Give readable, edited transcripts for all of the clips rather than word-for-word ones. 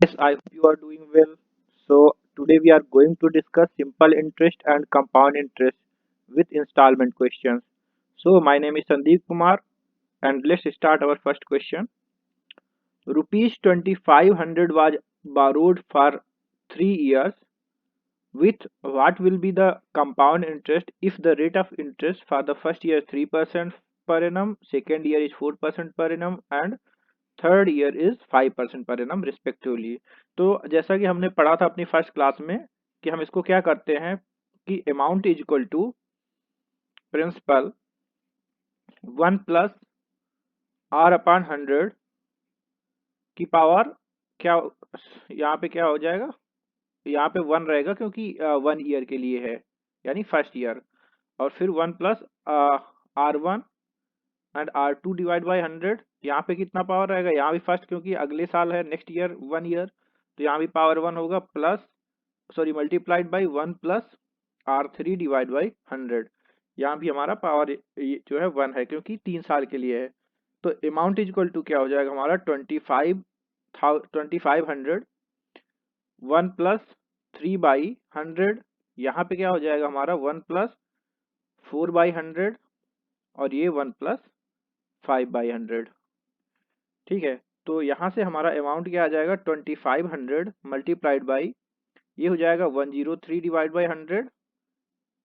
Yes, I hope you are doing well. So, today we are going to discuss simple interest and compound interest with installment questions. So, my name is Sandeep Kumar and let's start our first question. Rupees 2500 was borrowed for 3 years with what will be the compound interest if the rate of interest for the first year 3% per annum, second year is 4% per annum and third year is 5% per annum respectively. तो जैसा कि हमने पढ़ा था अपनी first class में कि हम इसको क्या करते हैं कि amount is equal to principal 1 + R/100 की पावर क्या, यहाँ पे क्या हो जाएगा, यहाँ पे 1 रहेगा क्योंकि 1 ईयर के लिए है यानी फर्स्ट ईयर, और फिर 1 + R1 and R2 divide by 100। यहाँ पे कितना पावर रहेगा, यहाँ भी फर्स्ट क्योंकि अगले साल है, नेक्स्ट ईयर 1 ईयर, तो यहाँ भी पावर 1 होगा plus sorry multiplied by 1 + R3 divide by 100। यहाँ भी हमारा पावर जो है 1 है क्योंकि 3 साल के लिए है। तो अमाउंट इज इक्वल टू क्या हो जाएगा हमारा 2500 1 + 3/100। यहाँ पे क्या हो जाएगा हमारा 1 + 4/100 और ये 1 + 5/100। ठीक है, तो यहाँ से हमारा अमाउंट क्या आ जाएगा 2500 मल्टीप्लाइड बाई, ये हो जाएगा 103 डिवाइड बाई 100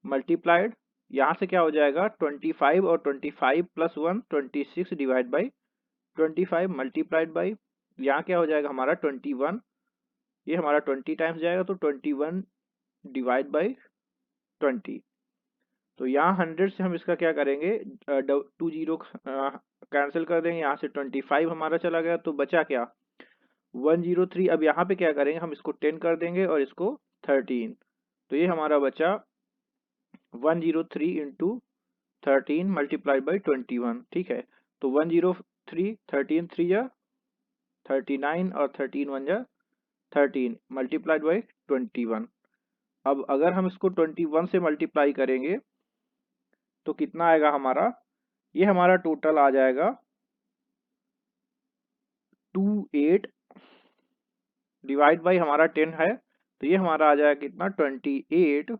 मल्टीप्लाइड, यहाँ से क्या हो जाएगा 25 और 25 + 1 26 डिवाइड बाई 25 मल्टीप्लाइड बाई, यहाँ क्या हो जाएगा हमारा 21, ये हमारा 20 टाइम्स जाएगा तो 21 डिवाइड बाई 20। तो यहाँ 100 से हम इसका क्या करेंगे 2 जीरो कैंसिल कर देंगे, यहाँ से 25 हमारा चला गया तो बचा क्या 103। अब यहाँ पे क्या करेंगे हम इसको 10 कर देंगे और इसको 13, तो ये हमारा बचा 103 इंटू 13 मल्टीप्लाइड बाई 21। ठीक है, तो 103 13 3 जा 39 और 13 1 जा 13 मल्टीप्लाइड बाई 21। अब अगर हम इसको 21 से मल्टीप्लाई करेंगे तो कितना आएगा हमारा, ये हमारा टोटल आ जाएगा 28 डिवाइड बाई हमारा 10 है, तो ये हमारा आ जाएगा कितना 28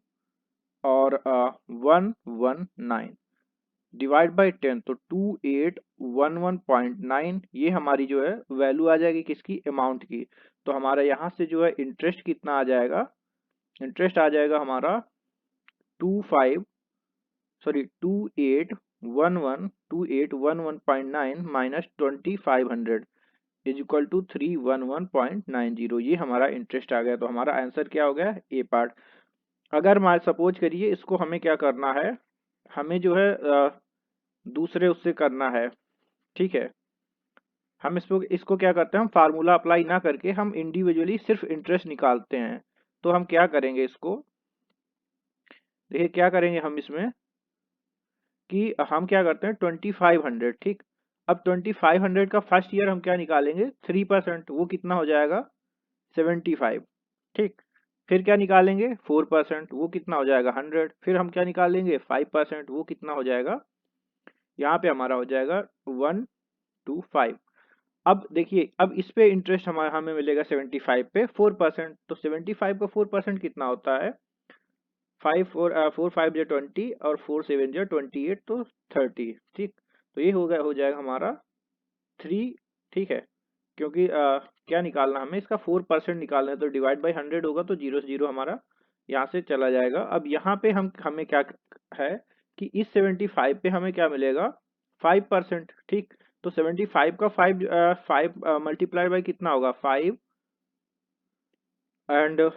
और 119 डिवाइड बाई 10, तो 2811.9, ये हमारी जो है वैल्यू आ जाएगी किसकी, अमाउंट की। तो हमारा यहाँ से जो है इंटरेस्ट कितना आ जाएगा, इंटरेस्ट आ जाएगा हमारा 2811.9 माइनस 2500 इज इक्वल टू 311.90, ये हमारा इंटरेस्ट आ गया। तो हमारा आंसर क्या हो गया, ए पार्ट। अगर मान सपोज करिए इसको हमें क्या करना है, हमें जो है दूसरे उससे करना है। ठीक है, हम इसको क्या करते हैं, हम फार्मूला अप्लाई ना करके हम इंडिविजुअली सिर्फ इंटरेस्ट निकालते हैं। तो हम क्या करेंगे इसको, देखिए क्या करेंगे हम इसमें कि हम क्या करते हैं 2500। ठीक, अब 2500 का फर्स्ट ईयर हम क्या निकालेंगे 3%, वो कितना हो जाएगा 75। ठीक, फिर क्या निकालेंगे 4%, वो कितना हो जाएगा 100। फिर हम क्या निकालेंगे 5%, वो कितना हो जाएगा, यहाँ पे हमारा हो जाएगा 125। अब देखिए, अब इस पे इंटरेस्ट हमारा हमें मिलेगा 75 पे 4%, तो 75 का 4% कितना होता है 4 5 जो 20 और 4 7 जो 28, तो 30। ठीक, तो ये हो जाएगा हमारा 3। ठीक है, क्योंकि क्या निकालना हमें इसका 4% निकालना है, तो डिवाइड बाई 100 होगा तो 0 से 0 हमारा यहाँ से चला जाएगा। अब यहाँ पे हमें क्या है कि इस 75 पे हमें क्या मिलेगा 5%। ठीक, तो 75 का 5 मल्टीप्लाई बाई कितना होगा 5, एंड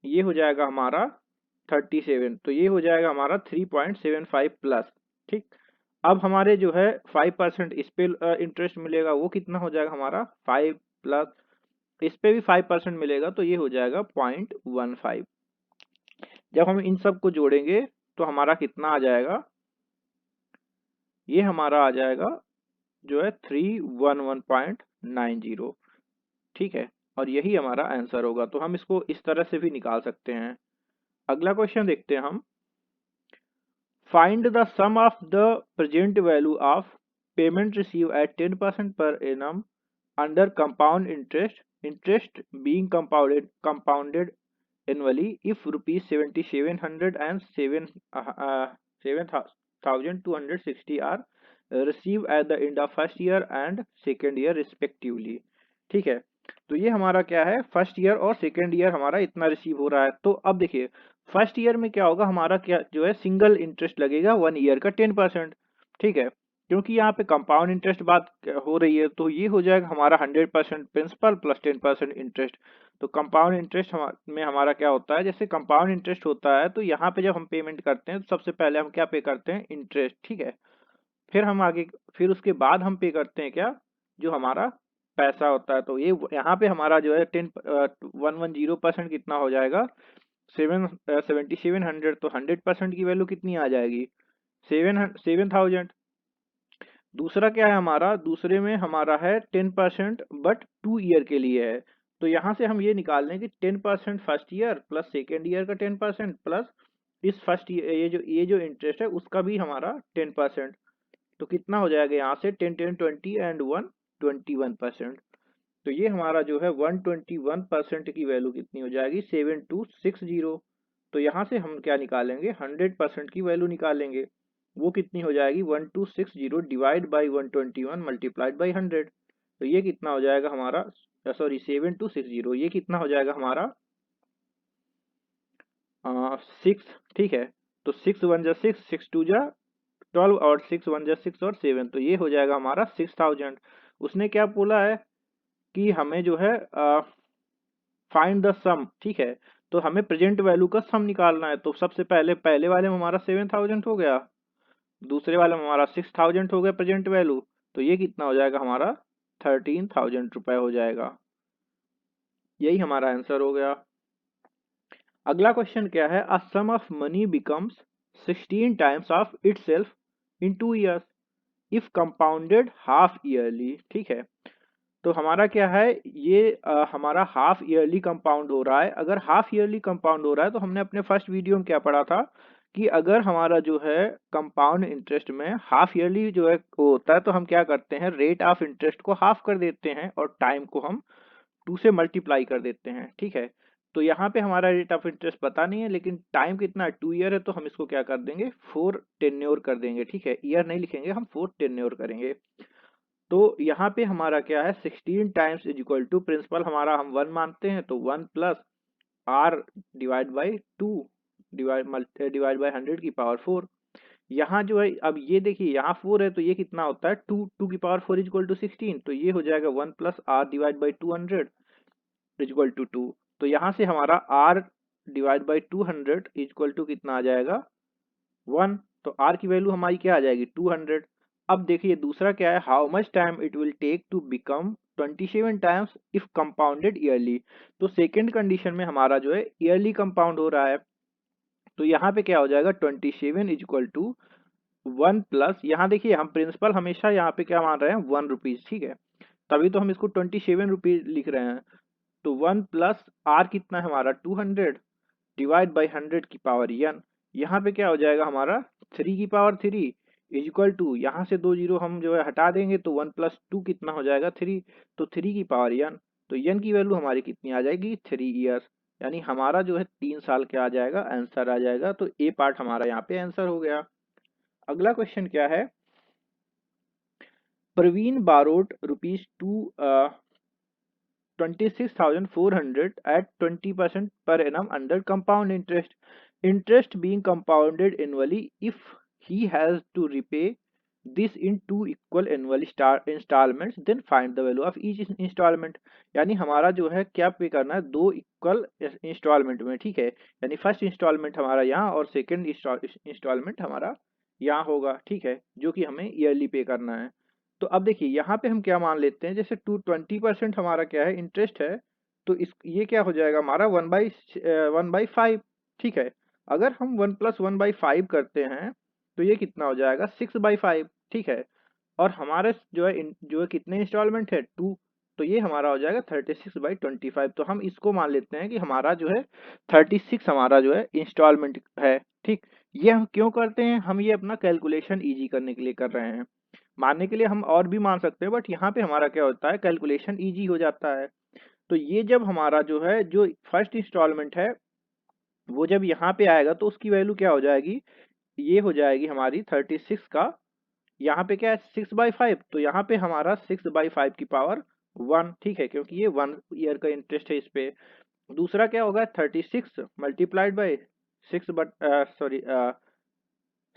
ये हो जाएगा हमारा 37, तो ये हो जाएगा हमारा 3.75 प्लस। ठीक, अब हमारे जो है 5% इस पे इंटरेस्ट मिलेगा, वो कितना हो जाएगा हमारा 5 प्लस इस पे भी 5% मिलेगा, तो ये हो जाएगा 0.15। जब हम इन सब को जोड़ेंगे तो हमारा कितना आ जाएगा, ये हमारा आ जाएगा जो है 311.90। ठीक है, और यही हमारा आंसर होगा। तो हम इसको इस तरह से भी निकाल सकते हैं। अगला क्वेश्चन देखते हैं हम, find the sum of the present value of payment receive at 10% per annum under compound interest interest being compounded annually if rupees 7700 and 7260 are received at the end of first year and second year respectively। ठीक है, तो ये हमारा क्या है, first year और second year हमारा इतना रिसीव हो रहा है। तो अब देखिए फर्स्ट ईयर में क्या होगा, हमारा क्या जो है सिंगल इंटरेस्ट लगेगा 1 ईयर का 10%। ठीक है, क्योंकि यहाँ पे कंपाउंड इंटरेस्ट बात हो रही है तो ये हो जाएगा हमारा 100% प्रिंसिपल प्लस 10% इंटरेस्ट। तो कंपाउंड इंटरेस्ट में हमारा क्या होता है, जैसे कंपाउंड इंटरेस्ट होता है तो यहाँ पे जब हम पेमेंट करते हैं तो सबसे पहले हम क्या पे करते हैं, इंटरेस्ट। ठीक है, फिर हम आगे, फिर उसके बाद हम पे करते हैं क्या, जो हमारा पैसा होता है। तो ये यहाँ पे हमारा जो है 110% कितना हो जाएगा, 7700। तो 100% की वैल्यू कितनी आ जाएगी, 7000। दूसरा क्या है हमारा, दूसरे में हमारा है 10% बट 2 ईयर के लिए है। तो यहाँ से हम ये निकाल लें कि 10% first year plus second year का 10% प्लस इस फर्स्ट ईयर ये जो इंटरेस्ट है उसका भी हमारा 10%। तो कितना हो जाएगा यहाँ से 10 10 20 एंड 1 21%। तो ये हमारा जो है 121% की वैल्यू कितनी हो जाएगी, 7260। तो यहाँ से हम क्या निकालेंगे, 100% की वैल्यू निकालेंगे। वो कितनी हो जाएगी, 1260 डिवाइड बाई 121 मल्टीप्लाइड बाई 100। तो ये कितना हो जाएगा हमारा, सॉरी 7260, ये कितना हो जाएगा हमारा 6। ठीक है, तो 6 1 जा 6, 6 2 जा 12 और 6 1 जा 6 और 7, तो ये हो जाएगा हमारा 6000। उसने क्या बोला है कि हमें जो है फाइंड द सम। ठीक है, तो हमें प्रेजेंट वैल्यू का सम निकालना है। तो सबसे पहले वाले में हमारा 7000 हो गया, दूसरे वाले में हमारा 6000 हो गया प्रेजेंट वैल्यू। तो ये कितना हो जाएगा हमारा 13000 रुपए हो जाएगा। यही हमारा आंसर हो गया। अगला क्वेश्चन क्या है, a sum of money becomes 16 times of itself in 2 years if compounded half yearly. ठीक है, तो हमारा क्या है, ये हमारा हाफ ईयरली कंपाउंड हो रहा है। अगर हाफ ईयरली कंपाउंड हो रहा है तो हमने अपने फर्स्ट वीडियो में क्या पढ़ा था कि अगर हमारा जो है कंपाउंड इंटरेस्ट में हाफ ईयरली जो है वो होता है तो हम क्या करते हैं, रेट ऑफ इंटरेस्ट को हाफ कर देते हैं और टाइम को हम 2 से मल्टीप्लाई कर देते हैं। ठीक है, तो यहाँ पे हमारा रेट ऑफ इंटरेस्ट पता नहीं है लेकिन टाइम कितना है, 2 ईयर है, तो हम इसको क्या कर देंगे, 4 टेन्योर कर देंगे। ठीक है, ईयर नहीं लिखेंगे, हम 4 टेन्योर करेंगे। तो यहाँ पे हमारा क्या है, 16 times is equal to principal हमारा हम 1 मानते हैं तो 1 plus R divide by 2 divide by 100 की पावर 4। यहाँ जो है अब ये देखिए यहाँ 4 है तो ये कितना होता है 2 की पावर 4 इज इक्वल टू 16। तो ये हो जाएगा 1 plus R divide by 200 is equal to 2। तो यहाँ से हमारा R divide by 200 is equal to कितना आ जाएगा 1। तो आर की वैल्यू हमारी क्या आ जाएगी 200। अब देखिए दूसरा क्या है, how much time it will take to become 27 times if compounded yearly. तो सेकेंड कंडीशन में हमारा जो है ईयरली कंपाउंड हो रहा है। तो यहाँ पे क्या हो जाएगा 27 इज इक्वल टू 1 प्लस, यहाँ देखिए हम प्रिंसिपल हमेशा यहाँ पे क्या मान रहे हैं 1 रुपीज। ठीक है, तभी तो हम इसको 27 रुपीज लिख रहे हैं। तो 1 प्लस आर कितना है हमारा 200 डिवाइड बाई 100 की पावर n। यहाँ पे क्या हो जाएगा हमारा 3 की पावर 3 इज इक्वल टू, यहाँ से 2 जीरो हम जो है हटा देंगे तो 1 प्लस 2 कितना हो जाएगा 3। तो 3 की पावर n, तो n की वैल्यू हमारी कितनी आ जाएगी 3 ईयर्स। यानी हमारा जो है 3 साल क्या आ जाएगा, आंसर आ जाएगा। तो ए पार्ट हमारा यहाँ पे आंसर हो गया। अगला क्वेश्चन क्या है, Praveen borrowed rupees 26,400 at 20% per annum under compound interest. Interest being compounded annually if he has to repay this in 2 equal annual installments, then find the value of each installment। यानी हमारा जो है क्या पे करना है, 2 इक्वल इंस्टॉलमेंट में। ठीक है, यानी फर्स्ट इंस्टॉलमेंट हमारा यहाँ और सेकंड इंस्टॉलमेंट हमारा यहाँ होगा। ठीक है, जो कि हमें ईयरली पे करना है। तो अब देखिए यहाँ पे हम क्या मान लेते हैं, जैसे 20% हमारा क्या है इंटरेस्ट है, तो इस ये क्या हो जाएगा हमारा 1/5। ठीक है, अगर हम 1 प्लस 1/5 करते हैं तो ये कितना हो जाएगा 6/5। ठीक है, और हमारे जो है कितने इंस्टॉलमेंट है 2, तो ये हमारा हो जाएगा 36/25। तो हम इसको मान लेते हैं कि हमारा जो है 36 हमारा जो है इंस्टॉलमेंट है। ठीक, ये हम क्यों करते हैं, हम ये अपना कैलकुलेशन इजी करने के लिए कर रहे हैं। मानने के लिए हम और भी मान सकते हैं बट यहाँ पे हमारा क्या होता है, कैलकुलेशन इजी हो जाता है। तो ये जब हमारा जो है जो फर्स्ट इंस्टॉलमेंट है वो जब यहाँ पे आएगा तो उसकी वैल्यू क्या हो जाएगी, ये हो जाएगी हमारी 36 का, यहाँ पे क्या है 6/5, तो यहाँ पे हमारा 6/5 की पावर 1, ठीक है, क्योंकि ये 1 ईयर का इंटरेस्ट है इस पे। दूसरा क्या होगा 36 multiplied by 6 but sorry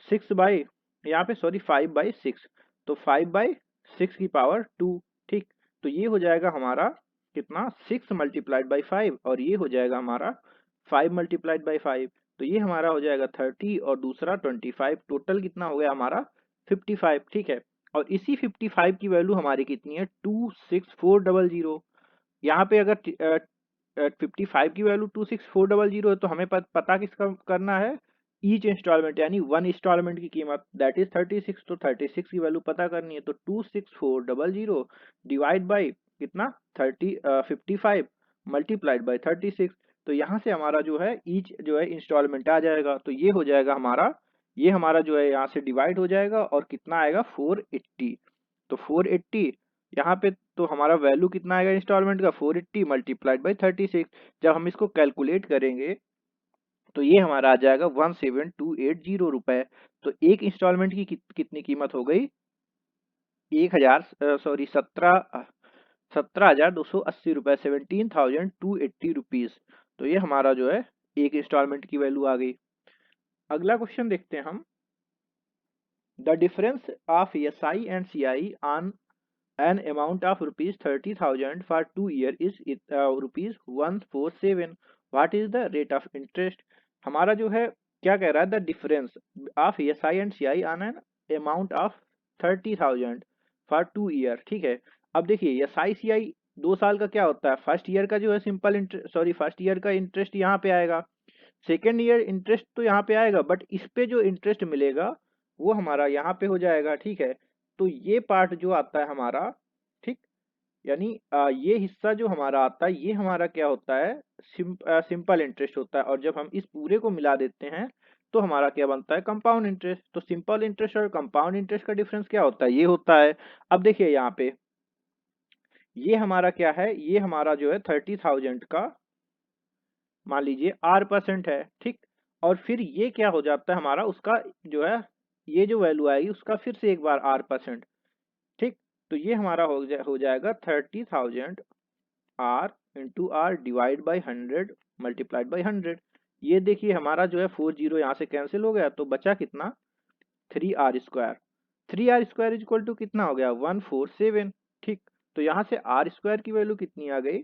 6 by यहाँ पे सॉरी 5/6, तो 5/6 की पावर 2, ठीक। तो ये हो जाएगा हमारा कितना 6 मल्टीप्लाइड बाई 5 और ये हो जाएगा हमारा 5 मल्टीप्लाइड बाई 5, तो ये हमारा हो जाएगा 30 और दूसरा 25, टोटल कितना हो गया हमारा 55, ठीक है। और इसी 55 की वैल्यू हमारी कितनी है 26400। यहाँ पे अगर 55 की वैल्यू 26400 है तो हमें पता किसका करना है, ईच इंस्टॉलमेंट यानी वन इंस्टॉलमेंट की कीमत दैट इज 36, तो 36 की वैल्यू पता करनी है, तो 26400 डिवाइड बाई कितना 55 मल्टीप्लाइड बाई 36, तो यहाँ से हमारा जो है ईच जो है इंस्टॉलमेंट आ जाएगा, तो ये हो जाएगा हमारा, ये हमारा जो है यहाँ से डिवाइड हो जाएगा और कितना आएगा 480, तो 480 यहाँ पे तो हमारा वैल्यू कितना आएगा इंस्टॉलमेंट का 480 मल्टीप्लाइड बाई 36, जब हम इसको कैलकुलेट करेंगे तो ये हमारा आ जाएगा 17280 रुपए। तो एक इंस्टॉलमेंट की कितनी कीमत हो गई 17,280 रुपए, 17,280 रुपीज। तो ये हमारा जो है एक इंस्टॉलमेंट की वैल्यू आ गई। अगला क्वेश्चन देखते हैं हम, the difference of SI and CI on an amount of rupees 30,000 for 2 year is rupees 147, what is the rate of interest। हमारा जो है क्या कह रहा है, the difference of SI and CI on an amount of 30,000 for 2 year, ठीक है। अब देखिए SI CI 2 साल का क्या होता है, फर्स्ट ईयर का जो है simple interest, sorry first year का इंटरेस्ट यहाँ पे आएगा, सेकेंड ईयर इंटरेस्ट तो यहाँ पे आएगा, बट इस पे जो इंटरेस्ट मिलेगा वो हमारा यहाँ पे हो जाएगा, ठीक है। तो ये पार्ट जो आता है हमारा, ठीक, यानी ये हिस्सा जो हमारा आता है ये हमारा क्या होता है, सिंपल इंटरेस्ट होता है, और जब हम इस पूरे को मिला देते हैं तो हमारा क्या बनता है कंपाउंड इंटरेस्ट। तो सिंपल इंटरेस्ट और कंपाउंड इंटरेस्ट का डिफरेंस क्या होता है, ये होता है। अब देखिए यहाँ पे ये हमारा क्या है, ये हमारा जो है 30,000 का मान लीजिए R% है, ठीक। और फिर ये क्या हो जाता है हमारा, उसका जो है ये जो वैल्यू आएगी उसका फिर से एक बार R%, ठीक। तो ये हमारा हो जाएगा 30,000 R into R divide by 100 multiplied by 100। ये देखिए हमारा जो है 40 यहाँ से कैंसिल हो गया, तो बचा कितना 3R²। 3R² इक्वल टू कितना हो गया 147, ठीक। तो यहाँ से R² की वैल्यू कितनी आ गई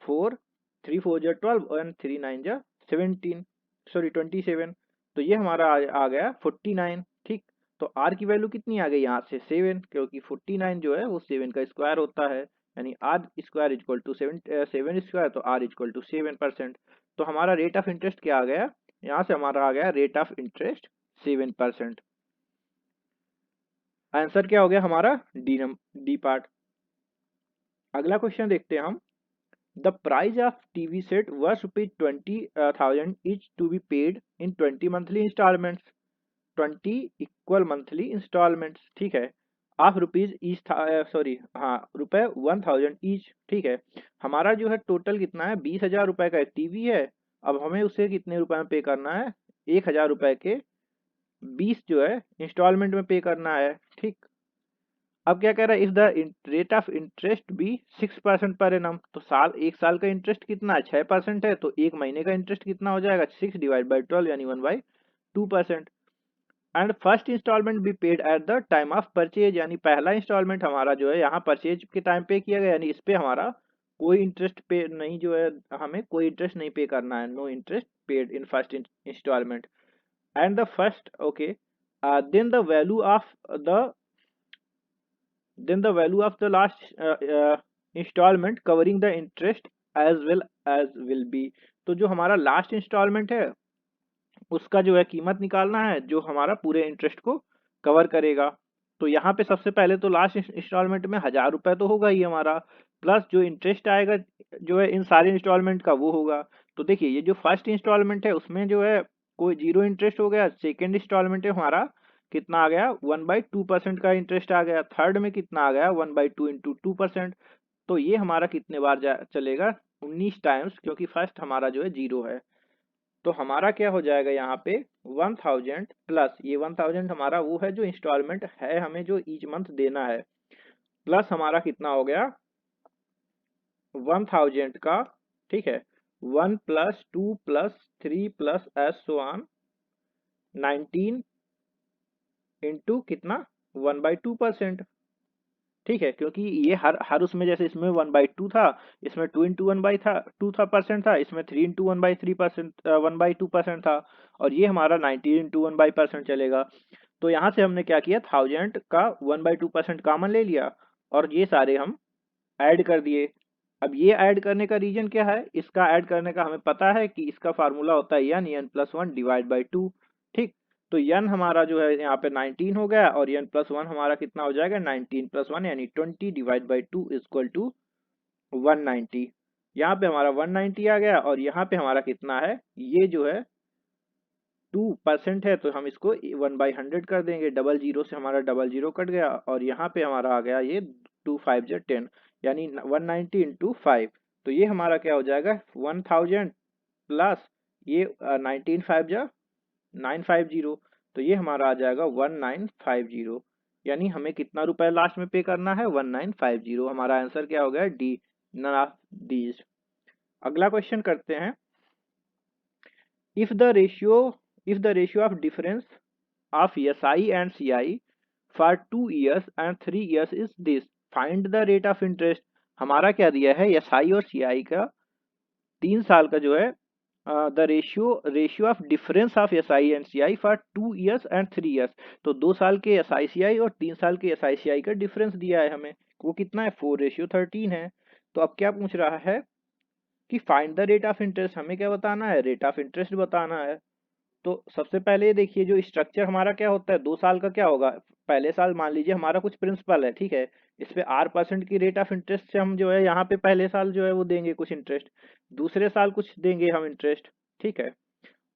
4, 3 4 जा 12 और 3 9 जा 17, सॉरी 27, तो ये हमारा आ गया 49, ठीक। तो R की वैल्यू कितनी आ गई यहाँ से 7, क्योंकि 49 जो है वो 7 का स्क्वायर होता है, यानी R² इक्वल टू 7 स्क्वायर, तो R इक्वल टू 7%। तो हमारा रेट ऑफ इंटरेस्ट क्या आ गया, यहाँ से हमारा आ गया रेट ऑफ इंटरेस्ट 7%। आंसर क्या हो गया हमारा डी पार्ट। अगला क्वेश्चन देखते हैं हम, the price of TV set was rupees 20,000 each to be paid in 20 monthly installments, 20 equal monthly installments, ठीक है। ऑफ रुपीज ईच सॉरी हाँ रुपए 1,000 ईच, ठीक है। हमारा जो है टोटल कितना है 20,000 रुपए का एक टीवी है, अब हमें उसे कितने रुपए में पे करना है 1,000 रुपए के 20 जो है इंस्टॉलमेंट में पे करना है, ठीक। अब क्या कह रहा है, if the rate of interest be 6% per annum, तो एक साल का इंटरेस्ट कितना है 6% है, तो एक महीने का इंटरेस्ट कितना हो जाएगा 6 डिवाइड बाई 12 यानी 1/2%। And first instalment be paid at the time of purchase, यानी पहला इंस्टॉलमेंट हमारा जो है यहाँ परचेज के टाइम पे किया गया, यानी इस पे हमारा कोई इंटरेस्ट पे नहीं, जो है हमें कोई इंटरेस्ट नहीं पे करना है, no interest paid in first instalment. And the first okay then the value of the then the value of the last installment covering the interest as well as will be, तो जो हमारा last instalment है उसका जो है कीमत निकालना है जो हमारा पूरे इंटरेस्ट को कवर करेगा। तो यहाँ पे सबसे पहले तो लास्ट इंस्टॉलमेंट में 1,000 रुपए तो होगा ही हमारा, प्लस जो इंटरेस्ट आएगा जो है इन सारे इंस्टॉलमेंट का वो होगा। तो देखिए ये जो फर्स्ट इंस्टॉलमेंट है उसमें जो है कोई 0 इंटरेस्ट हो गया, सेकेंड इंस्टॉलमेंट है हमारा कितना आ गया 1/2% का इंटरेस्ट आ गया, थर्ड में कितना आ गया 1/2 इंटू 2%, तो ये हमारा कितने बार चलेगा, 19 टाइम्स, क्योंकि फर्स्ट हमारा जो है 0 है। तो हमारा क्या हो जाएगा यहाँ पे 1000 प्लस ये 1000 हमारा वो है जो इंस्टॉलमेंट है हमें जो ईच मंथ देना है, प्लस हमारा कितना हो गया 1000 का, ठीक है, 1 plus 2 plus 3 plus S so on 19 into कितना 1/2%। ठीक है, क्योंकि ये हर उसमें जैसे इसमें 1/2 था, इसमें 2 इंटू 1/2 था परसेंट था, इसमें 3 इंटू 1/3% 1/2% था, और ये हमारा 19 इंटू 1/% चलेगा। तो यहाँ से हमने क्या किया, 1000 का 1/2% कॉमन ले लिया और ये सारे हम ऐड कर दिए। अब ये ऐड करने का रीजन क्या है, इसका ऐड करने का हमें पता है कि इसका फार्मूला होता है n+1 डिवाइड बाई 2। ठीक, तो n हमारा जो है यहाँ पे 19 हो गया और n+1 हमारा कितना हो जाएगा 19 + 1 यानी 20 डिवाइड बाई 2 इक्वल टू 190। यहाँ पे हमारा 190 आ गया और यहाँ पे हमारा कितना है, ये जो है 2% है, तो हम इसको 1/100 कर देंगे, डबल जीरो से हमारा डबल जीरो कट गया और यहाँ पे हमारा आ गया ये 2 5 जा 10 यानी 190 इंटू 5। तो ये हमारा क्या हो जाएगा 1000 प्लस ये 19 5 जा 950, तो ये हमारा आ जाएगा 1950, यानी हमें कितना रुपए लास्ट में पे करना है 1950। हमारा आंसर क्या हो गया डी, नन ऑफ दीज। अगला क्वेश्चन करते हैं, if the ratio if the ratio of difference of SI and CI for 2 years and 3 years is this, find the rate of interest। हमारा क्या दिया है SI और CI का 3 साल का जो है the ratio of difference of SI and CI for 2 years and 3 years. तो 2 साल के SI CI और 3 साल के SI CI का डिफरेंस दिया है हमें, वो कितना है 4:13 है। तो अब क्या पूछ रहा है कि find the rate of interest, हमें क्या बताना है, रेट ऑफ इंटरेस्ट बताना है। तो सबसे पहले ये देखिए जो स्ट्रक्चर हमारा क्या होता है, 2 साल का क्या होगा, पहले साल मान लीजिए हमारा कुछ प्रिंसिपल है, ठीक है, इस पे R% की रेट ऑफ इंटरेस्ट से हम जो है यहाँ पे पहले साल जो है वो देंगे कुछ इंटरेस्ट, दूसरे साल कुछ देंगे हम इंटरेस्ट, ठीक है,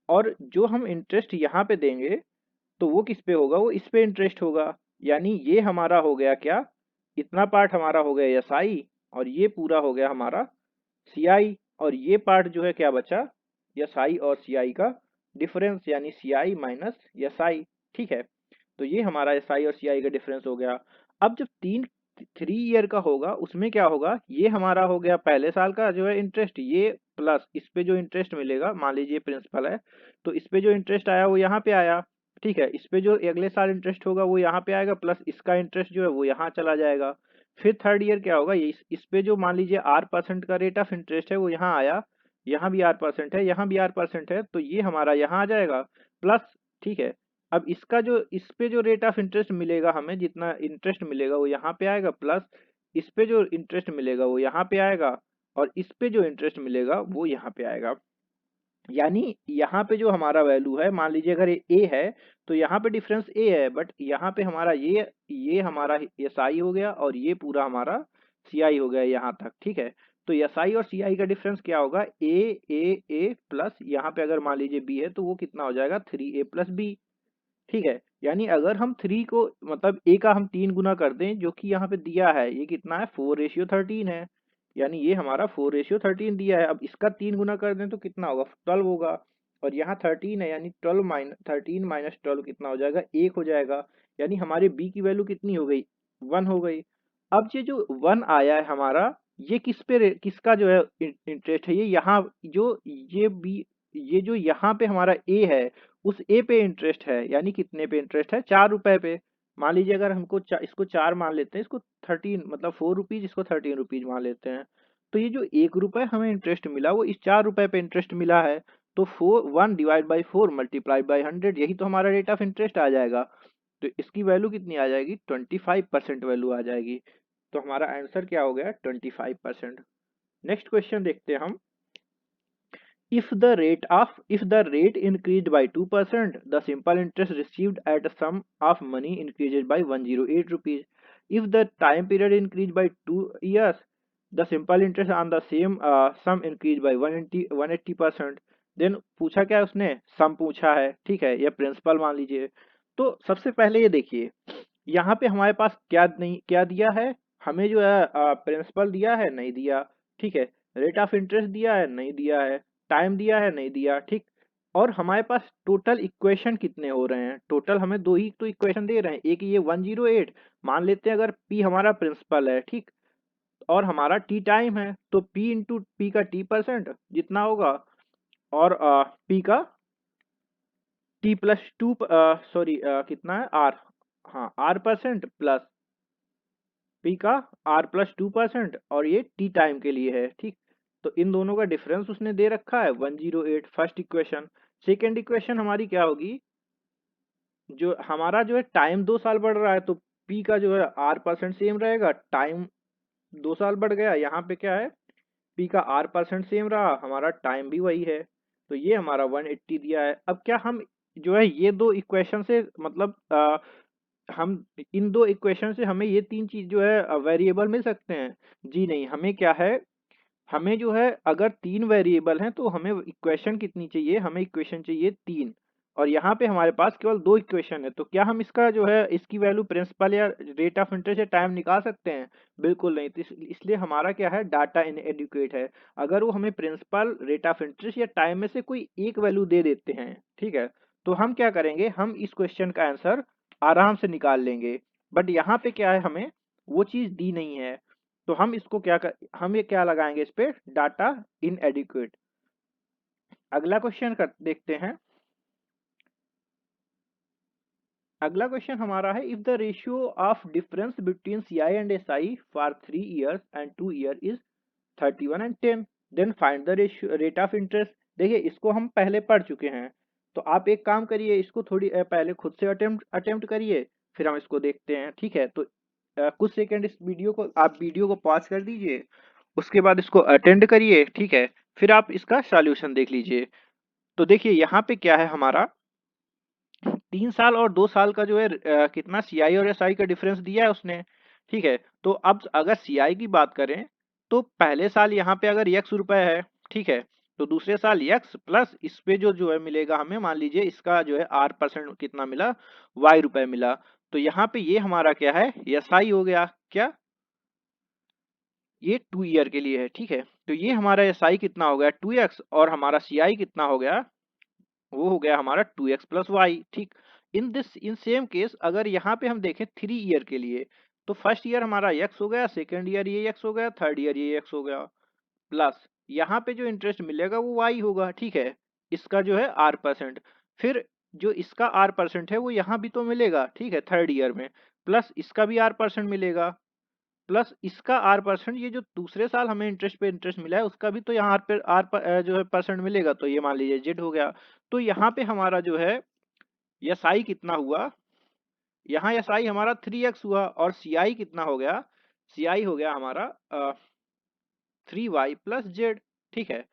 और जो हम इंटरेस्ट यहाँ पे देंगे तो वो किस पे होगा, वो इस पे इंटरेस्ट होगा। यानी ये हमारा हो गया क्या, इतना पार्ट हमारा हो गया SI और ये पूरा हो गया हमारा CI, और ये पार्ट जो है क्या बचा, SI और CI का डिफरेंस यानी CI माइनस SI। ठीक है, तो ये हमारा SI और CI का डिफरेंस हो गया। अब जब 3 ईयर का होगा उसमें क्या होगा, ये हमारा हो गया पहले साल का जो है इंटरेस्ट, ये प्लस इस पे जो इंटरेस्ट मिलेगा, मान लीजिए प्रिंसिपल है तो इस पे जो इंटरेस्ट आया वो यहाँ पे आया, ठीक है, इस पे जो अगले साल इंटरेस्ट होगा वो यहाँ पे आएगा, प्लस इसका इंटरेस्ट जो है वो यहाँ चला जाएगा। फिर थर्ड ईयर क्या होगा, ये इस पे जो मान लीजिए R% का रेट ऑफ इंटरेस्ट है वो यहाँ आया, यहाँ भी R% है, यहाँ भी R% है, तो ये हमारा यहाँ आ जाएगा प्लस, ठीक है। अब इसका जो इस पे जो रेट ऑफ इंटरेस्ट मिलेगा हमें, जितना इंटरेस्ट मिलेगा वो यहाँ पे आएगा, प्लस इस पे जो इंटरेस्ट मिलेगा वो यहाँ पे आएगा, और इस पे जो इंटरेस्ट मिलेगा वो यहाँ पे आएगा। यानी यहाँ पे जो हमारा वैल्यू है, मान लीजिए अगर ए है तो यहाँ पे डिफरेंस ए है, बट यहाँ पे हमारा ये हमारा SI हो गया और ये पूरा हमारा CI हो गया यहाँ तक, ठीक है। तो SI और CI का डिफरेंस क्या होगा, ए प्लस यहाँ पे अगर मान लीजिए B है तो वो कितना हो जाएगा 3A + B, ठीक है। यानी अगर हम 3 को मतलब A का हम 3 गुना कर दें जो कि यहाँ पे दिया है, ये कितना है 4:13 है, यानी ये हमारा 4:13 दिया है। अब इसका 3 गुना कर दें तो कितना होगा 12 होगा, और यहाँ 13 है यानी 13 माइनस 12 कितना हो जाएगा 1 हो जाएगा, यानी हमारे B की वैल्यू कितनी हो गई 1 हो गई। अब ये जो 1 आया है हमारा, ये किसका जो है इंटरेस्ट है, ये यहाँ जो ये जो यहाँ पे हमारा A है उस ए पे इंटरेस्ट है, यानी कितने पे इंटरेस्ट है 4 रुपए पे। मान लीजिए अगर हमको इसको 4 मान लेते हैं, इसको 13 मतलब 4 रुपीज, इसको 13 रुपीज मान लेते हैं, तो ये जो 1 रुपए हमें इंटरेस्ट मिला वो इस 4 रुपए पे इंटरेस्ट मिला है, तो 1 डिवाइड बाई 4 मल्टीप्लाई बाई 100, यही तो हमारा रेट ऑफ इंटरेस्ट आ जाएगा। तो इसकी वैल्यू कितनी आ जाएगी 25% वैल्यू आ जाएगी। तो हमारा आंसर क्या हो गया 25%। नेक्स्ट क्वेश्चन देखते हैं हम, if the rate increased by 2%, the simple interest received at a sum of money increases by 108 rupees. If the time period increased by 2 years, the simple interest on the same sum increased by 180%. Then पूछा क्या उसने, सम पूछा है, ठीक है, या principal मान लीजिए। तो सबसे पहले ये देखिए यहाँ पे हमारे पास क्या नहीं क्या दिया है, हमें जो है प्रिंसिपल दिया है, नहीं दिया, ठीक है, रेट ऑफ इंटरेस्ट दिया है, नहीं दिया है, टाइम दिया है, नहीं दिया, ठीक। और हमारे पास टोटल इक्वेशन कितने हो रहे हैं, टोटल हमें दो ही तो इक्वेशन दे रहे हैं, एक ये 108, मान लेते हैं अगर पी हमारा प्रिंसिपल है, ठीक, और हमारा टी टाइम है, तो पी इंटू पी का टी परसेंट जितना होगा, और पी का टी प्लस टू, सॉरी कितना है आर, हाँ आर परसेंट प्लस पी का आर प्लस 2%, और ये टी टाइम के लिए है, ठीक। तो इन दोनों का डिफरेंस उसने दे रखा है 108, फर्स्ट इक्वेशन। सेकेंड इक्वेशन हमारी क्या होगी, जो हमारा जो है टाइम 2 साल बढ़ रहा है, तो पी का जो है आर परसेंट सेम रहेगा, टाइम 2 साल बढ़ गया, यहाँ पे क्या है, पी का आर परसेंट सेम रहा, हमारा टाइम भी वही है, तो ये हमारा 180 दिया है। अब क्या हम जो है ये दो इक्वेशन से मतलब हम इन दो इक्वेशन से हमें ये तीन चीज जो है वेरिएबल मिल सकते हैं? जी नहीं, हमें क्या है, हमें जो है अगर तीन वेरिएबल हैं तो हमें इक्वेशन कितनी चाहिए, हमें इक्वेशन चाहिए तीन, और यहाँ पे हमारे पास केवल दो इक्वेशन है, तो क्या हम इसका जो है इसकी वैल्यू प्रिंसिपल या रेट ऑफ इंटरेस्ट या टाइम निकाल सकते हैं? बिल्कुल नहीं। तो इसलिए हमारा क्या है, डाटा इनएडिक्वेट है। अगर वो हमें प्रिंसिपल, रेट ऑफ इंटरेस्ट या टाइम में से कोई एक वैल्यू दे देते हैं, ठीक है, तो हम क्या करेंगे, हम इस क्वेश्चन का आंसर आराम से निकाल लेंगे। बट यहाँ पे क्या है, हमें वो चीज दी नहीं है, तो हम इसको हम ये क्या लगाएंगे इस पे, डाटा इनएडिक्वेट। अगला क्वेश्चन कर देखते हैं। अगला क्वेश्चन हमारा है, if the ratio of difference between C I and S I for 3 years and 2 year is 31 and 10, then find the ratio rate of interest. देखिए इसको हम पहले पढ़ चुके हैं, तो आप एक काम करिए, इसको थोड़ी पहले खुद से अटेम्प्ट करिए, फिर हम इसको देखते हैं, ठीक है। तो कुछ सेकंड इस वीडियो को, आप वीडियो को पॉज कर दीजिए, उसके बाद इसको अटेंड करिए, ठीक है, फिर आप इसका सॉल्यूशन देख लीजिए। तो देखिए यहाँ पे क्या है, हमारा 3 साल और 2 साल का जो है कितना सीआई और एसआई का डिफरेंस दिया है उसने, ठीक है। तो अब अगर सीआई की बात करें, तो पहले साल यहाँ पे अगर यक्स रुपए है, ठीक है, तो दूसरे साल यक्स प्लस इस पे जो है मिलेगा हमें, मान लीजिए इसका जो है आर परसेंट कितना मिला, वाई रुपए मिला, तो यहाँ पे ये हमारा क्या है, एसआई हो गया क्या, ये 2 ईयर के लिए है, ठीक है। तो ये हमारा एसआई कितना हो गया 2x, और हमारा सीआई कितना हो गया, वो हो गया हमारा 2x प्लस वाई, ठीक। इन सेम केस अगर यहाँ पे हम देखें 3 ईयर के लिए, तो फर्स्ट ईयर हमारा x हो गया, सेकेंड ईयर ये x हो गया, थर्ड ईयर ये x हो गया, प्लस यहाँ पे जो इंटरेस्ट मिलेगा वो y होगा, ठीक है, इसका जो है r परसेंट, फिर जो इसका r परसेंट है वो यहाँ भी तो मिलेगा, ठीक है, थर्ड ईयर में, प्लस इसका भी r परसेंट मिलेगा, प्लस इसका आर परसेंट, ये जो दूसरे साल हमें इंटरेस्ट पे इंटरेस्ट मिला है उसका भी तो यहाँ आर पे जो है परसेंट मिलेगा, तो ये मान लीजिए जेड हो गया। तो यहाँ पे हमारा जो है एस आई कितना हुआ, यहाँ एस आई हमारा 3x हुआ, और सी आई कितना हो गया, सी आई हो गया हमारा 3y प्लस जेड, ठीक है।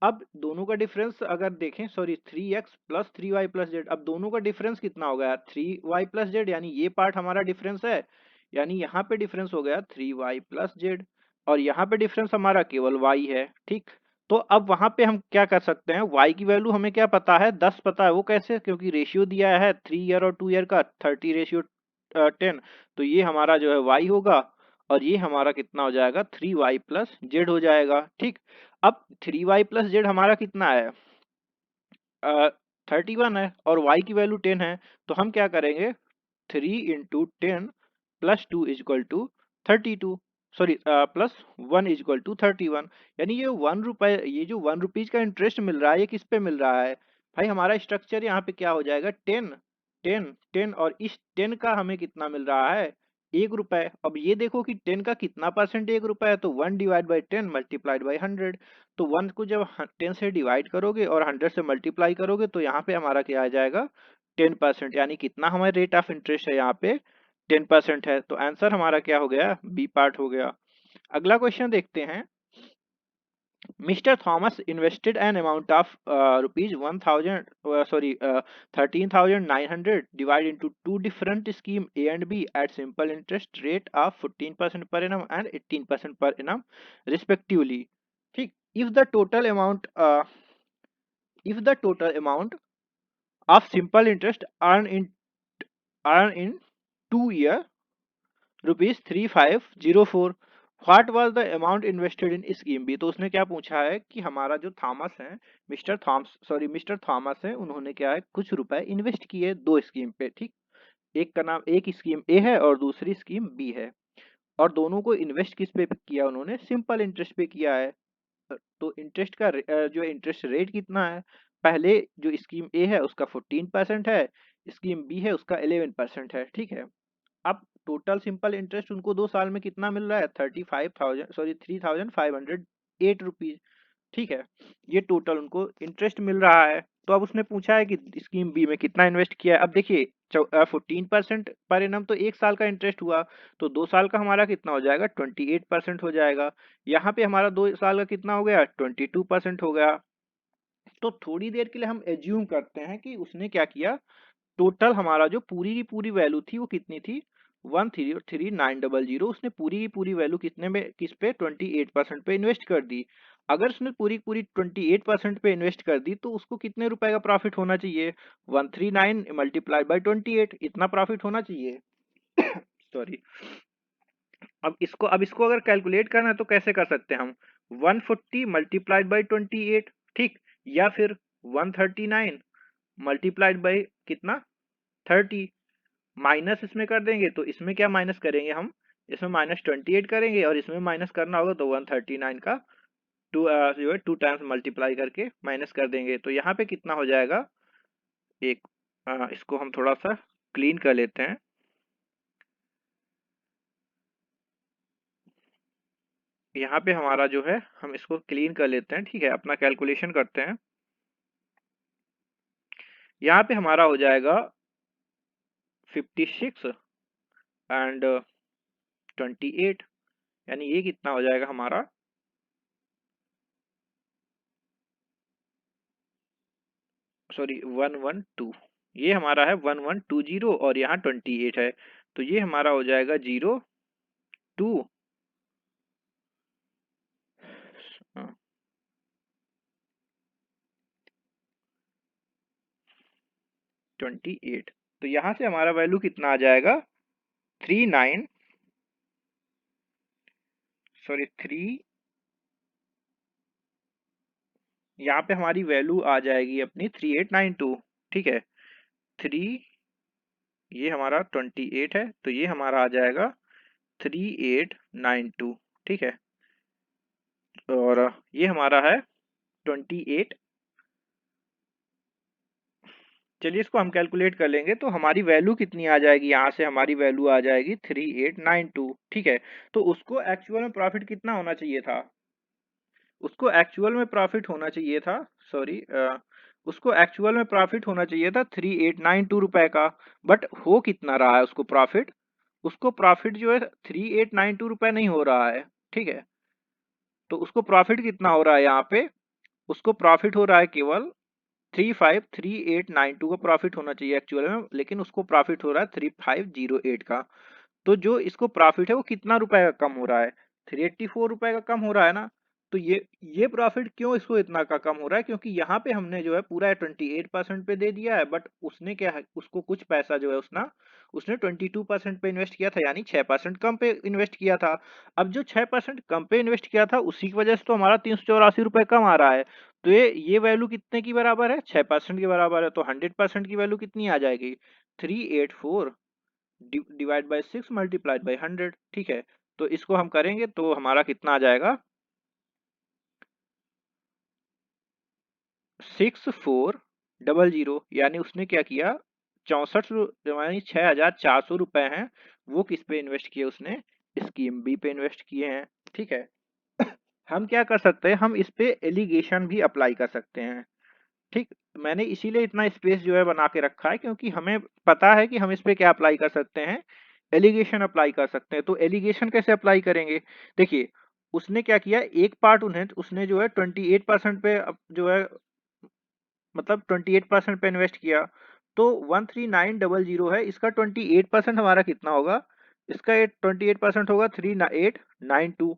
अब दोनों का डिफरेंस अगर देखें, sorry 3x plus 3y plus Z, अब दोनों का डिफरेंस कितना हो गया, 3y प्लस जेड, यानी ये पार्ट हमारा डिफरेंस है, यानी यहाँ पे डिफरेंस हो गया 3y प्लस जेड, और यहाँ पे डिफरेंस हमारा केवल y है, ठीक। तो अब वहां पे हम क्या कर सकते हैं, y की वैल्यू हमें क्या पता है, 10 पता है, वो कैसे, क्योंकि रेशियो दिया है 3 ईयर और 2 ईयर का 30:10, तो ये हमारा जो है y होगा, और ये हमारा कितना हो जाएगा 3y प्लस जेड हो जाएगा, ठीक। अब 3y प्लस जेड हमारा कितना है, 31 है, और y की वैल्यू 10 है, तो हम क्या करेंगे, 3 × 10 plus 2 is equal to 32, sorry plus 1 is equal to 31, यानी ये 1 रुपए, ये जो 1 रुपीज का इंटरेस्ट मिल रहा है, ये किस पे मिल रहा है भाई, हमारा स्ट्रक्चर यहाँ पे क्या हो जाएगा, 10 10 10, और इस 10 का हमें कितना मिल रहा है, 1 रुपए। अब ये देखो कि 10 का कितना परसेंट 1 रुपए है, तो 1/10 मल्टीप्लाइड बाई 100, तो 1 को जब 10 से डिवाइड करोगे और 100 से मल्टीप्लाई करोगे, तो यहाँ पे हमारा क्या आ जाएगा 10%, यानी कितना हमारा रेट ऑफ इंटरेस्ट है यहाँ पे 10% है, तो आंसर हमारा क्या हो गया, बी पार्ट हो गया। अगला क्वेश्चन देखते हैं। Mr. Thomas invested an amount of rupees 1000, 13,900 divided into two different scheme A and B at simple interest rate of 14% per annum and 18% per annum respectively. ठीक, if the total amount of simple interest earned in 2 year ₹3504। What was the amount invested in scheme B. तो उसने क्या पूछा है कि हमारा जो Thomas है, मिस्टर थॉमस है, उन्होंने क्या है कुछ रुपए इन्वेस्ट किए दो स्कीम पे, ठीक। एक का नाम, एक स्कीम ए है और दूसरी स्कीम बी है, और दोनों को इन्वेस्ट किस पे किया उन्होंने, सिंपल इंटरेस्ट पे किया है। तो इंटरेस्ट का जो इंटरेस्ट रेट कितना है, पहले जो स्कीम ए है उसका 14% है, स्कीम बी है उसका 11% है, ठीक है। अब टोटल सिंपल इंटरेस्ट उनको 2 साल में कितना मिल रहा है, 3,508 रुपीज, ठीक है। ये टोटल उनको इंटरेस्ट मिल रहा है। तो अब उसने पूछा है कि स्कीम बी में कितना इन्वेस्ट किया है। अब देखिए 14% पर एनम तो 1 साल का इंटरेस्ट हुआ, तो 2 साल का हमारा कितना हो जाएगा, 28% हो जाएगा। यहाँ पे हमारा 2 साल का कितना हो गया, 22% हो गया। तो थोड़ी देर के लिए हम एज्यूम करते हैं कि उसने क्या किया, टोटल हमारा जो पूरी की पूरी वैल्यू थी वो कितनी थी, 1,39,000। उसने पूरी की पूरी वैल्यू कितने में, किस पे, 28% पे इन्वेस्ट कर दी। अगर उसने पूरी पूरी 28% पे इन्वेस्ट कर दी तो उसको कितने रुपए का प्रॉफिट होना चाहिए, 139 मल्टीप्लाई बाई 28, इतना प्रॉफिट होना चाहिए। सॉरी। अब इसको अगर कैलकुलेट करना है तो कैसे कर सकते हैं हम, 140 मल्टीप्लाइड बाई 28, ठीक, या फिर 139 मल्टीप्लाइड बाई कितना, 30, माइनस इसमें कर देंगे। तो इसमें क्या माइनस करेंगे हम, इसमें -28 करेंगे और इसमें माइनस करना होगा तो 139 का जो है 2 टाइम्स मल्टीप्लाई करके माइनस कर देंगे। तो यहाँ पे कितना हो जाएगा, एक इसको हम थोड़ा सा क्लीन कर लेते हैं। यहाँ पे हमारा जो है, हम इसको क्लीन कर लेते हैं, ठीक है, अपना कैलकुलेशन करते हैं। यहाँ पे हमारा हो जाएगा 56 एंड 28, यानी ये कितना हो जाएगा हमारा, सॉरी 112, ये हमारा है 1120 और यहाँ 28 है, तो ये हमारा हो जाएगा 02 28। तो यहाँ से हमारा वैल्यू कितना आ जाएगा, 39, सॉरी 3, यहाँ पे हमारी वैल्यू आ जाएगी अपनी 3892, ठीक है। 3, ये हमारा 28 है, तो ये हमारा आ जाएगा 3892, ठीक है। और ये हमारा है 28। चलिए इसको हम कैलकुलेट कर लेंगे तो हमारी वैल्यू कितनी आ जाएगी, यहाँ से हमारी वैल्यू आ जाएगी 3892, ठीक है। तो उसको एक्चुअल में प्रॉफिट कितना होना चाहिए था, उसको एक्चुअल में प्रॉफिट होना चाहिए था, सॉरी, उसको एक्चुअल में प्रॉफिट होना चाहिए था 3892 रुपए का। बट हो कितना रहा है उसको प्रॉफिट, उसको प्रॉफिट जो है 3892 रुपए नहीं हो रहा है, ठीक है। तो उसको प्रॉफिट कितना हो रहा है यहाँ पे, उसको प्रॉफिट हो रहा है केवल 353892 का प्रॉफिट होना चाहिए एक्चुअल में, लेकिन उसको प्रॉफिट हो रहा है 3508 का। तो जो इसको प्रॉफिट है वो कितना रुपए का कम हो रहा है, 384 रुपए का कम हो रहा है ना। तो ये प्रॉफिट क्यों इसको इतना का कम हो रहा है, क्योंकि यहाँ पे हमने जो है पूरा 28% पे दे दिया है, बट उसने क्या है, उसको कुछ पैसा जो है उसने 22% पे इन्वेस्ट किया था, यानी 6% कम पे इन्वेस्ट किया था। अब जो 6% कम पे इन्वेस्ट किया था उसी की वजह से तो हमारा 384 रुपए कम आ रहा है। तो ये वैल्यू कितने की बराबर है, 6% के बराबर है। तो 100% की वैल्यू कितनी आ जाएगी, 384 डिवाइड बाई 6 मल्टीप्लाइड बाई 100, ठीक है। तो इसको हम करेंगे तो हमारा कितना आ जाएगा, 6400, यानी उसने क्या किया, 64, यानी 6400 रुपए हैं, वो किस पे इन्वेस्ट किए उसने, स्कीम बी पे इन्वेस्ट किए हैं, ठीक है। हम क्या कर सकते हैं, हम इस पे एलिगेशन भी अप्लाई कर सकते हैं, ठीक। मैंने इसीलिए इतना स्पेस जो है बना के रखा है, क्योंकि हमें पता है कि हम इस पे क्या अप्लाई कर सकते हैं, एलिगेशन अप्लाई कर सकते हैं। तो एलिगेशन कैसे अप्लाई करेंगे, देखिए उसने क्या किया, एक पार्ट उन्हें उसने जो है 28% पे जो है, मतलब 28% पे इन्वेस्ट किया। तो 13900 है, इसका 28% हमारा कितना होगा, इसका 28% होगा 3892।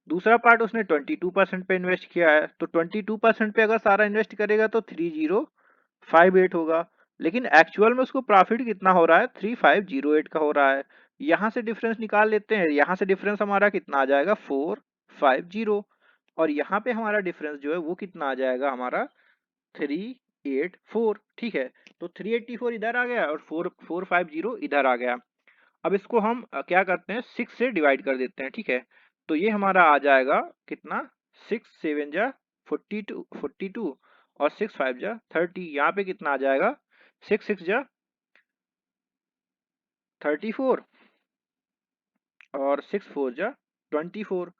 दूसरा पार्ट उसने 22% पे इन्वेस्ट किया है, तो 22% पे अगर सारा इन्वेस्ट करेगा तो 3058 होगा। लेकिन एक्चुअल में उसको प्रॉफिट कितना हो रहा है, 3508 का हो रहा है। यहाँ से डिफरेंस निकाल लेते हैं। यहाँ से डिफरेंस हमारा कितना आ जाएगा 450, और यहाँ पे हमारा डिफरेंस जो है वो कितना आ जाएगा हमारा 384। ठीक है, तो 384 इधर आ गया और 450 इधर आ गया। अब इसको हम क्या करते हैं 6 से डिवाइड कर देते हैं। ठीक है, तो ये हमारा आ जाएगा कितना 6 7 जा 42 और 6 5 जा 30। यहाँ पे कितना आ जाएगा 6 6 जा 34 और 6 4 जा 24।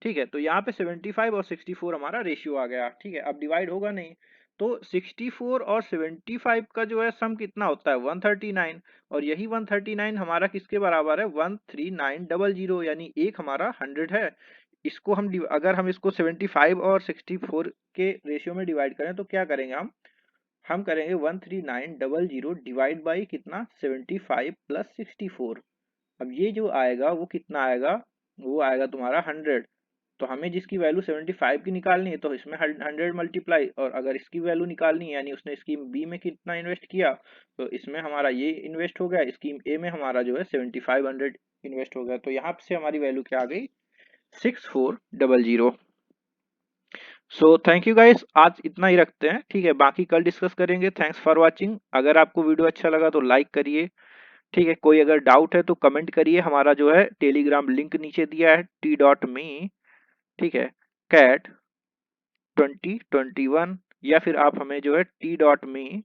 ठीक है, तो यहाँ पे 75 और 64 हमारा रेशियो आ गया। ठीक है, अब डिवाइड होगा नहीं, तो 64 और 75 का जो है सम कितना होता है 139, और यही 139 हमारा किसके बराबर है 13900, यानी एक हमारा 100 है। इसको हम अगर हम इसको 75 और 64 के रेशियो में डिवाइड करें तो क्या करेंगे हम करेंगे 13900 डिवाइड बाई कितना 75 प्लस 64। अब ये जो आएगा वो कितना आएगा, वो आएगा तुम्हारा 100। तो हमें जिसकी वैल्यू 75 की निकालनी है तो इसमें 100 मल्टीप्लाई, और अगर इसकी वैल्यू निकालनी है यानी उसने स्कीम बी में कितना इन्वेस्ट किया तो इसमें हमारा ये इन्वेस्ट हो गया, स्कीम ए में हमारा जो है 7500 इन्वेस्ट हो गया। तो यहाँ से हमारी वैल्यू क्या आ गई 6400। सो थैंक यू गाइस, आज इतना ही रखते हैं। ठीक है, बाकी कल डिस्कस करेंगे। Thanks for watching. अगर आपको वीडियो अच्छा लगा तो लाइक करिए। ठीक है, कोई अगर डाउट है तो कमेंट करिए। हमारा जो है टेलीग्राम लिंक नीचे दिया है t.me, ठीक है, कैट 2021, या फिर आप हमें जो है t.me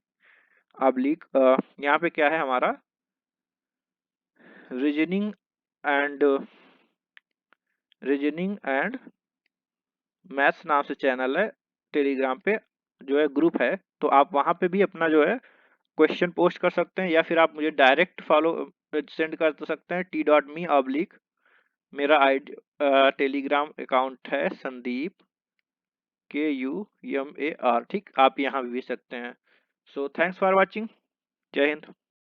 आप लिख यहाँ पे क्या है हमारा रीजनिंग एंड मैथ्स नाम से चैनल है टेलीग्राम पे, जो है ग्रुप है। तो आप वहाँ पे भी अपना जो है क्वेश्चन पोस्ट कर सकते हैं, या फिर आप मुझे डायरेक्ट फॉलो सेंड कर सकते हैं t.me। मेरा आईडी टेलीग्राम अकाउंट है संदीप KUMAR। ठीक, आप यहाँ भी भेज सकते हैं। So thanks for watching. जय हिंद।